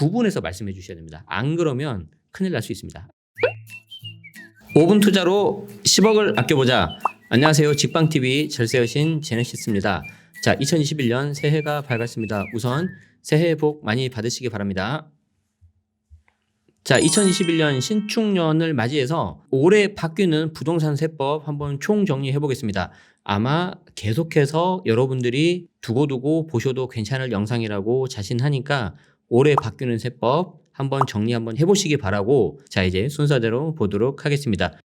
구분해서 말씀해 주셔야 됩니다. 안 그러면 큰일 날 수 있습니다. 5분 투자로 10억을 아껴보자. 안녕하세요. 직방TV 절세 여신 제네시스입니다. 자, 2021년 새해가 밝았습니다. 우선 새해 복 많이 받으시기 바랍니다. 자, 2021년 신축년을 맞이해서 올해 바뀌는 부동산 세법 한번 총정리해 보겠습니다. 아마 계속해서 여러분들이 두고두고 보셔도 괜찮을 영상이라고 자신하니까 올해 바뀌는 세법 한번 정리 한번 해보시기 바라고, 자, 이제 순서대로 보도록 하겠습니다.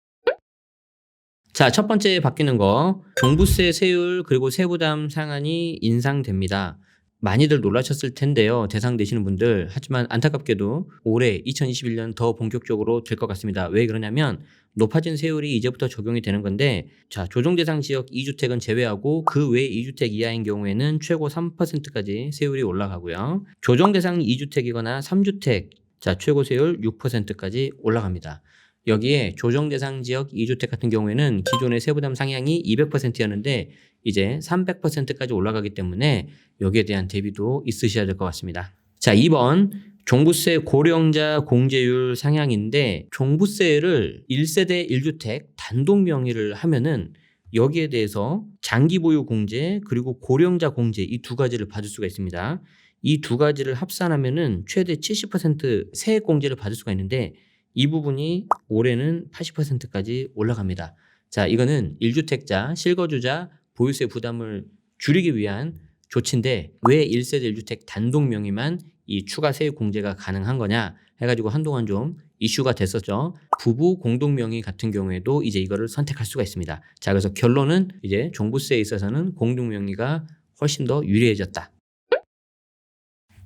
자, 첫 번째 바뀌는 거, 종부세 세율 그리고 세부담 상한이 인상됩니다. 많이들 놀라셨을 텐데요, 대상 되시는 분들. 하지만 안타깝게도 올해 2021년 더 본격적으로 될 것 같습니다. 왜 그러냐면 높아진 세율이 이제부터 적용이 되는 건데, 자, 조정 대상 지역 2주택은 제외하고 그 외 2주택 이하인 경우에는 최고 3%까지 세율이 올라가고요. 조정 대상 2주택이거나 3주택, 자, 최고 세율 6%까지 올라갑니다. 여기에 조정 대상 지역 2주택 같은 경우에는 기존의 세부담 상향이 200%였는데 이제 300%까지 올라가기 때문에 여기에 대한 대비도 있으셔야 될 것 같습니다. 자, 2번 종부세 고령자 공제율 상향인데, 종부세를 1세대 1주택 단독 명의를 하면은 여기에 대해서 장기 보유 공제 그리고 고령자 공제 이 두 가지를 받을 수가 있습니다. 이 두 가지를 합산하면은 최대 70% 세액 공제를 받을 수가 있는데 이 부분이 올해는 80%까지 올라갑니다. 자, 이거는 1주택자, 실거주자 보유세 부담을 줄이기 위한 조치인데 왜 1세대 1주택 단독 명의만 이 추가 세액 공제가 가능한 거냐 해가지고 한동안 좀 이슈가 됐었죠. 부부 공동 명의 같은 경우에도 이제 이거를 선택할 수가 있습니다. 자, 그래서 결론은 이제 종부세에 있어서는 공동 명의가 훨씬 더 유리해졌다.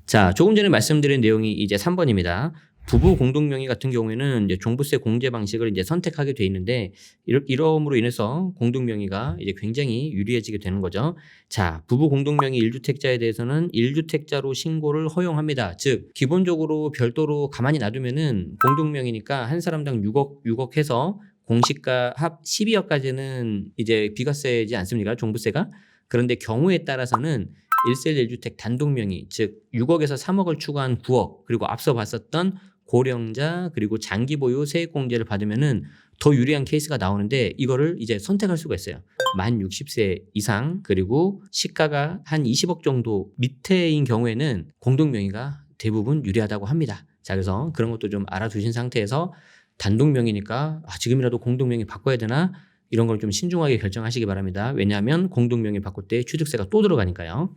자, 조금 전에 말씀드린 내용이 이제 3번입니다. 부부 공동명의 같은 경우에는 이제 종부세 공제 방식을 이제 선택하게 돼 있는데 이러므로 인해서 공동명의가 이제 굉장히 유리해지게 되는 거죠. 자, 부부 공동명의 1주택자에 대해서는 1주택자로 신고를 허용합니다. 즉, 기본적으로 별도로 가만히 놔두면은 공동명의니까 한 사람당 6억 해서 공시가 합 12억까지는 이제 비과세지 않습니까? 종부세가. 그런데 경우에 따라서는 1세대 1주택 단독 명의, 즉 6억에서 3억을 추가한 9억, 그리고 앞서 봤었던 고령자 그리고 장기 보유 세액 공제를 받으면은 더 유리한 케이스가 나오는데 이거를 이제 선택할 수가 있어요. 만 60세 이상 그리고 시가가 한 20억 정도 밑에인 경우에는 공동 명의가 대부분 유리하다고 합니다. 자, 그래서 그런 것도 좀 알아두신 상태에서 단독 명의니까 지금이라도 공동 명의 바꿔야 되나 이런 걸 좀 신중하게 결정하시기 바랍니다. 왜냐하면 공동 명의 바꿀 때 취득세가 또 들어가니까요.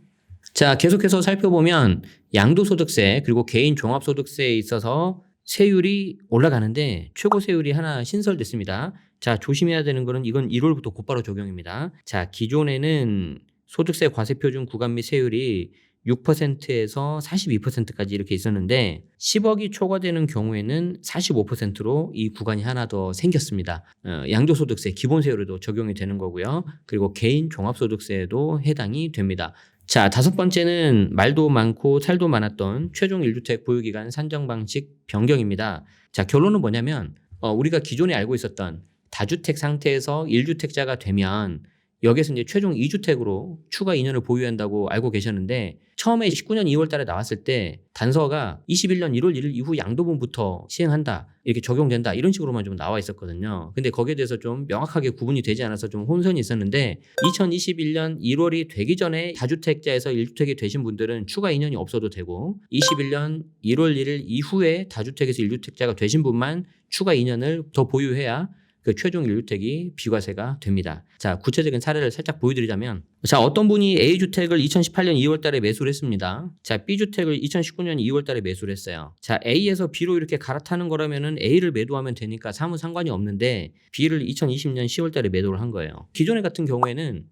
자, 계속해서 살펴보면 양도소득세 그리고 개인 종합소득세에 있어서 세율이 올라가는데 최고 세율이 하나 신설됐습니다. 자, 조심해야 되는 거는 이건 1월부터 곧바로 적용입니다. 자, 기존에는 소득세 과세표준 구간 및 세율이 6%에서 42%까지 이렇게 있었는데 10억이 초과되는 경우에는 45%로 이 구간이 하나 더 생겼습니다. 양도소득세 기본세율에도 적용이 되는 거고요. 그리고 개인 종합소득세에도 해당이 됩니다. 자, 다섯 번째는 말도 많고 살도 많았던 최종 1주택 보유기간 산정 방식 변경입니다. 자, 결론은 뭐냐면 우리가 기존에 알고 있었던 다주택 상태에서 1주택자가 되면 여기서 이제 최종 2주택으로 추가 2년을 보유한다고 알고 계셨는데 처음에 19년 2월 달에 나왔을 때 단서가 21년 1월 1일 이후 양도분부터 시행한다, 이렇게 적용된다, 이런 식으로만 좀 나와 있었거든요. 근데 거기에 대해서 좀 명확하게 구분이 되지 않아서 좀 혼선이 있었는데 2021년 1월이 되기 전에 다주택자에서 1주택이 되신 분들은 추가 2년이 없어도 되고 21년 1월 1일 이후에 다주택에서 1주택자가 되신 분만 추가 2년을 더 보유해야 그 최종 1주택이 비과세가 됩니다. 자, 구체적인 사례를 살짝 보여드리자면, 자, 어떤 분이 A주택을 2018년 2월 달에 매수를 했습니다. 자, B주택을 2019년 2월 달에 매수를 했어요. 자, A에서 B로 이렇게 갈아타는 거라면은 A를 매도하면 되니까 사무 상관이 없는데 B를 2020년 10월 달에 매도를 한 거예요. 기존에 같은 경우에는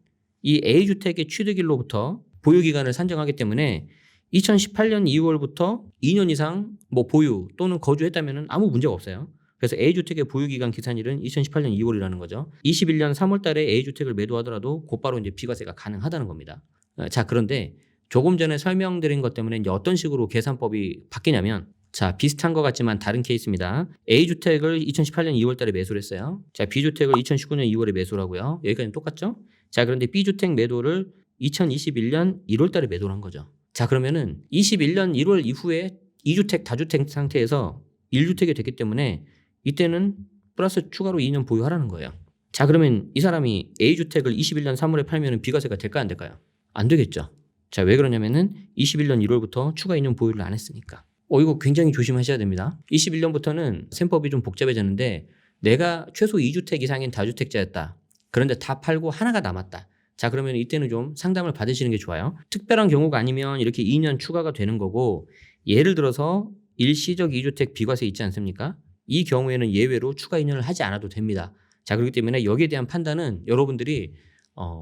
이 A주택의 취득일로부터 보유기간을 산정하기 때문에 2018년 2월부터 2년 이상 뭐 보유 또는 거주했다면은 아무 문제가 없어요. 그래서 A주택의 보유기간 기산일은 2018년 2월이라는 거죠. 21년 3월 달에 A주택을 매도하더라도 곧바로 이제 비과세가 가능하다는 겁니다. 자, 그런데 조금 전에 설명드린 것 때문에 이제 어떤 식으로 계산법이 바뀌냐면, 자, 비슷한 것 같지만 다른 케이스입니다. A주택을 2018년 2월 달에 매수를 했어요. 자, B주택을 2019년 2월에 매수를 하고요. 여기까지는 똑같죠? 자, 그런데 B주택 매도를 2021년 1월 달에 매도를 한 거죠. 자, 그러면은 21년 1월 이후에 2주택, 다주택 상태에서 1주택이 됐기 때문에 이때는 플러스 추가로 2년 보유하라는 거예요. 자, 그러면 이 사람이 A주택을 21년 3월에 팔면 비과세가 될까 안 될까요? 안 되겠죠. 자, 왜 그러냐면은 21년 1월부터 추가 2년 보유를 안 했으니까. 이거 굉장히 조심하셔야 됩니다. 21년부터는 셈법이 좀 복잡해졌는데 내가 최소 2주택 이상인 다주택자였다. 그런데 다 팔고 하나가 남았다. 자, 그러면 이때는 좀 상담을 받으시는 게 좋아요. 특별한 경우가 아니면 이렇게 2년 추가가 되는 거고, 예를 들어서 일시적 2주택 비과세 있지 않습니까? 이 경우에는 예외로 추가 2년을 하지 않아도 됩니다. 자, 그렇기 때문에 여기에 대한 판단은 여러분들이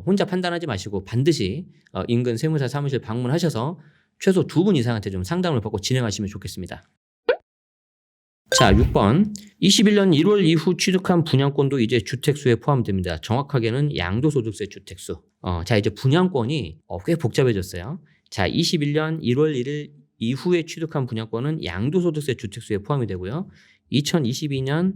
혼자 판단하지 마시고 반드시 인근 세무사 사무실 방문하셔서 최소 2분 이상한테 좀 상담을 받고 진행하시면 좋겠습니다. 자, 6번. 21년 1월 이후 취득한 분양권도 이제 주택수에 포함됩니다. 정확하게는 양도소득세 주택수. 자, 이제 분양권이 꽤 복잡해졌어요. 자, 21년 1월 1일 이후에 취득한 분양권은 양도소득세 주택수에 포함이 되고요. 2022년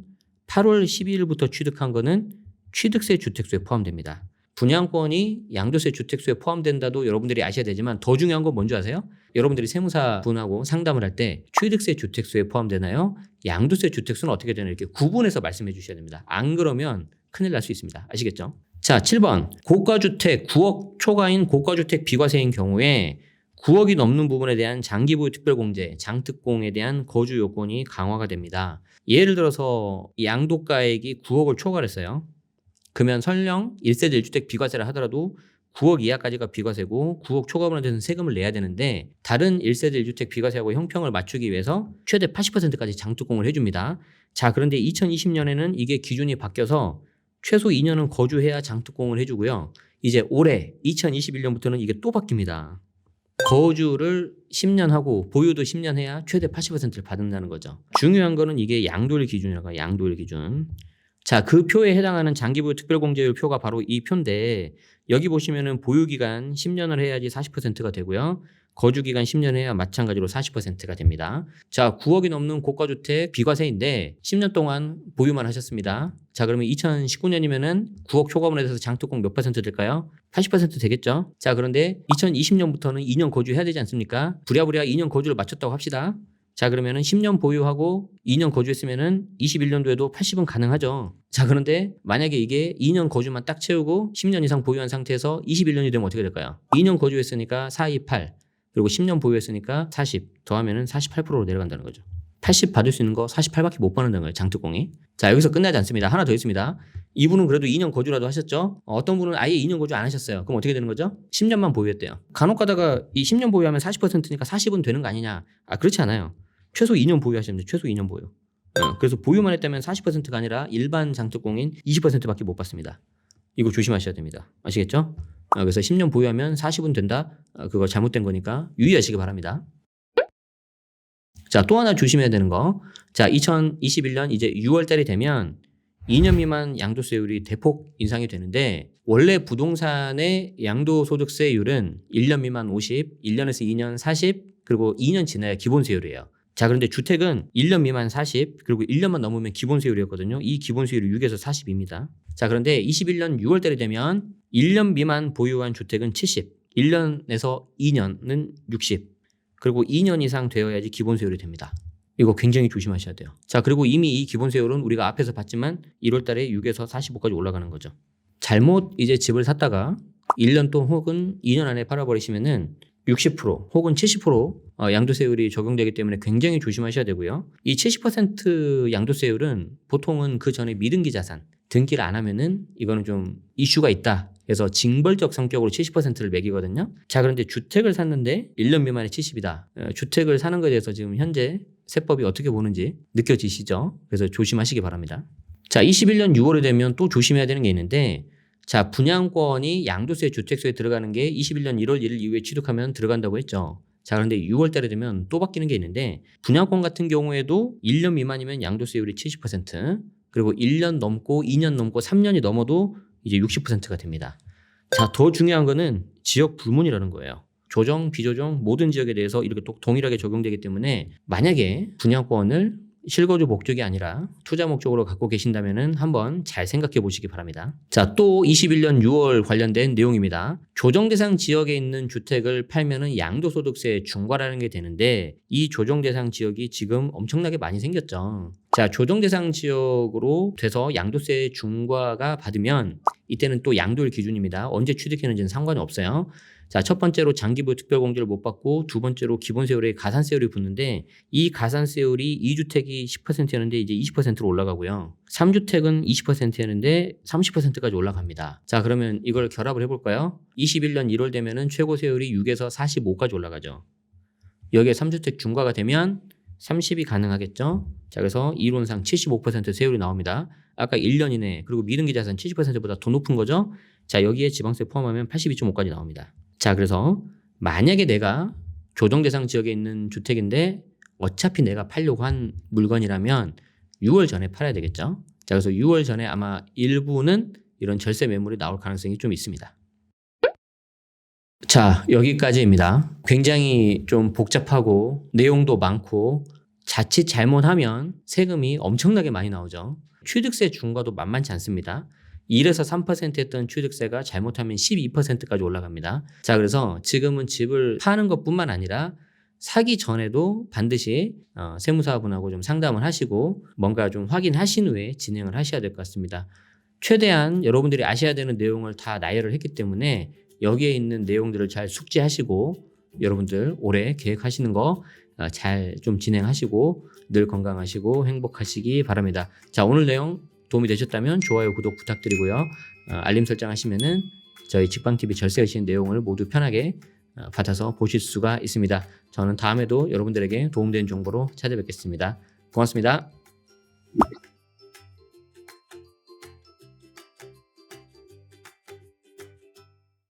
8월 12일부터 취득한 거는 취득세 주택수에 포함됩니다. 분양권이 양도세 주택수에 포함된다도 여러분들이 아셔야 되지만 더 중요한 건 뭔지 아세요? 여러분들이 세무사 분하고 상담을 할 때 취득세 주택수에 포함되나요? 양도세 주택수는 어떻게 되나 이렇게 구분해서 말씀해 주셔야 됩니다. 안 그러면 큰일 날 수 있습니다. 아시겠죠? 자, 7번. 고가주택 9억 초과인 고가주택 비과세인 경우에 9억이 넘는 부분에 대한 장기보유 특별공제, 장특공에 대한 거주 요건이 강화가 됩니다. 예를 들어서 양도가액이 9억을 초과했어요. 그러면 설령 1세대 1주택 비과세를 하더라도 9억 이하까지가 비과세고 9억 초과분에 대해서는 세금을 내야 되는데 다른 1세대 1주택 비과세하고 형평을 맞추기 위해서 최대 80%까지 장특공을 해줍니다. 자, 그런데 2020년에는 이게 기준이 바뀌어서 최소 2년은 거주해야 장특공을 해주고요. 이제 올해 2021년부터는 이게 또 바뀝니다. 거주를 10년 하고 보유도 10년 해야 최대 80%를 받는다는 거죠. 중요한 거는 이게 양도일 기준이라고 해요. 양도일 기준. 자, 그 표에 해당하는 장기보유 특별공제율 표가 바로 이 표인데 여기 보시면은 보유기간 10년을 해야지 40%가 되고요. 거주기간 10년 해야 마찬가지로 40%가 됩니다. 자, 9억이 넘는 고가주택 비과세인데 10년 동안 보유만 하셨습니다. 자, 그러면 2019년이면은 9억 초과분에 대해서 장특공 몇 퍼센트 될까요? 80% 되겠죠? 자, 그런데 2020년부터는 2년 거주해야 되지 않습니까? 부랴부랴 2년 거주를 마쳤다고 합시다. 자, 그러면은 10년 보유하고 2년 거주했으면은 21년도에도 80은 가능하죠. 자, 그런데 만약에 이게 2년 거주만 딱 채우고 10년 이상 보유한 상태에서 21년이 되면 어떻게 될까요? 2년 거주했으니까 4, 2, 8 그리고 10년 보유했으니까 40 더하면은 48%로 내려간다는 거죠. 80 받을 수 있는 거 48밖에 못 받는다는 거예요. 장특공이. 자, 여기서 끝나지 않습니다. 하나 더 있습니다. 이분은 그래도 2년 거주라도 하셨죠? 어떤 분은 아예 2년 거주 안 하셨어요. 그럼 어떻게 되는 거죠? 10년만 보유했대요. 간혹 가다가 이 10년 보유하면 40%니까 40은 되는 거 아니냐? 그렇지 않아요. 최소 2년 보유하시면 돼요. 최소 2년 보유. 그래서 보유만 했다면 40%가 아니라 일반 장특공인 20%밖에 못 받습니다. 이거 조심하셔야 됩니다. 아시겠죠? 그래서 10년 보유하면 40은 된다? 그거 잘못된 거니까 유의하시기 바랍니다. 자, 또 하나 조심해야 되는 거. 자, 2021년 이제 6월 달이 되면 2년 미만 양도세율이 대폭 인상이 되는데 원래 부동산의 양도소득세율은 1년 미만 50, 1년에서 2년 40, 그리고 2년 지나야 기본세율이에요. 자, 그런데 주택은 1년 미만 40, 그리고 1년만 넘으면 기본세율이었거든요. 이 기본세율이 6에서 40입니다. 자, 그런데 21년 6월 달이 되면 1년 미만 보유한 주택은 70, 1년에서 2년은 60, 그리고 2년 이상 되어야지 기본세율이 됩니다. 이거 굉장히 조심하셔야 돼요. 자, 그리고 이미 이 기본세율은 우리가 앞에서 봤지만 1월 달에 6에서 45까지 올라가는 거죠. 잘못 이제 집을 샀다가 1년 또 혹은 2년 안에 팔아버리시면은 60% 혹은 70% 양도세율이 적용되기 때문에 굉장히 조심하셔야 되고요. 이 70% 양도세율은 보통은 그 전에 미등기 자산 등기를 안 하면은 이거는 좀 이슈가 있다. 그래서 징벌적 성격으로 70%를 매기거든요. 자, 그런데 주택을 샀는데 1년 미만에 70이다. 주택을 사는 것에 대해서 지금 현재 세법이 어떻게 보는지 느껴지시죠? 그래서 조심하시기 바랍니다. 자, 21년 6월에 되면 또 조심해야 되는 게 있는데 자, 분양권이 양도세 주택수에 들어가는 게 21년 1월 1일 이후에 취득하면 들어간다고 했죠. 자, 그런데 6월 달에 되면 또 바뀌는 게 있는데 분양권 같은 경우에도 1년 미만이면 양도세율이 70%, 그리고 1년 넘고 2년 넘고 3년이 넘어도 이제 60%가 됩니다. 자, 더 중요한 거는 지역 불문이라는 거예요. 조정, 비조정 모든 지역에 대해서 이렇게 또 동일하게 적용되기 때문에 만약에 분양권을 실거주 목적이 아니라 투자 목적으로 갖고 계신다면 한번 잘 생각해 보시기 바랍니다. 자, 또 21년 6월 관련된 내용입니다. 조정대상 지역에 있는 주택을 팔면은 양도소득세 중과라는 게 되는데 이 조정대상 지역이 지금 엄청나게 많이 생겼죠. 자, 조정대상 지역으로 돼서 양도세 중과가 받으면 이때는 또 양도일 기준입니다. 언제 취득했는지는 상관이 없어요. 자, 첫 번째로 장기부 특별공제를 못 받고 두 번째로 기본세율에 가산세율이 붙는데 이 가산세율이 2주택이 10%였는데 이제 20%로 올라가고요. 3주택은 20%였는데 30%까지 올라갑니다. 자, 그러면 이걸 결합을 해볼까요? 21년 1월 되면은 최고 세율이 6에서 45까지 올라가죠. 여기에 3주택 중과가 되면 30이 가능하겠죠? 자, 그래서 이론상 75% 세율이 나옵니다. 아까 1년 이내 그리고 미등기 자산 70%보다 더 높은 거죠? 자, 여기에 지방세 포함하면 82.5까지 나옵니다. 자, 그래서 만약에 내가 조정대상 지역에 있는 주택인데 어차피 내가 팔려고 한 물건이라면 6월 전에 팔아야 되겠죠. 자, 그래서 6월 전에 아마 일부는 이런 절세 매물이 나올 가능성이 좀 있습니다. 자, 여기까지입니다. 굉장히 좀 복잡하고 내용도 많고 자칫 잘못하면 세금이 엄청나게 많이 나오죠. 취득세 중과도 만만치 않습니다. 1에서 3% 했던 취득세가 잘못하면 12%까지 올라갑니다. 자, 그래서 지금은 집을 파는 것뿐만 아니라 사기 전에도 반드시 세무사분하고 좀 상담을 하시고 뭔가 좀 확인하신 후에 진행을 하셔야 될 것 같습니다. 최대한 여러분들이 아셔야 되는 내용을 다 나열을 했기 때문에 여기에 있는 내용들을 잘 숙지하시고 여러분들 올해 계획하시는 거 잘 좀 진행하시고 늘 건강하시고 행복하시기 바랍니다. 자, 오늘 내용 도움이 되셨다면 좋아요, 구독 부탁드리고요. 알림 설정하시면은 저희 직방TV 절세 의신 내용을 모두 편하게 받아서 보실 수가 있습니다. 저는 다음에도 여러분들에게 도움되는 정보로 찾아뵙겠습니다. 고맙습니다.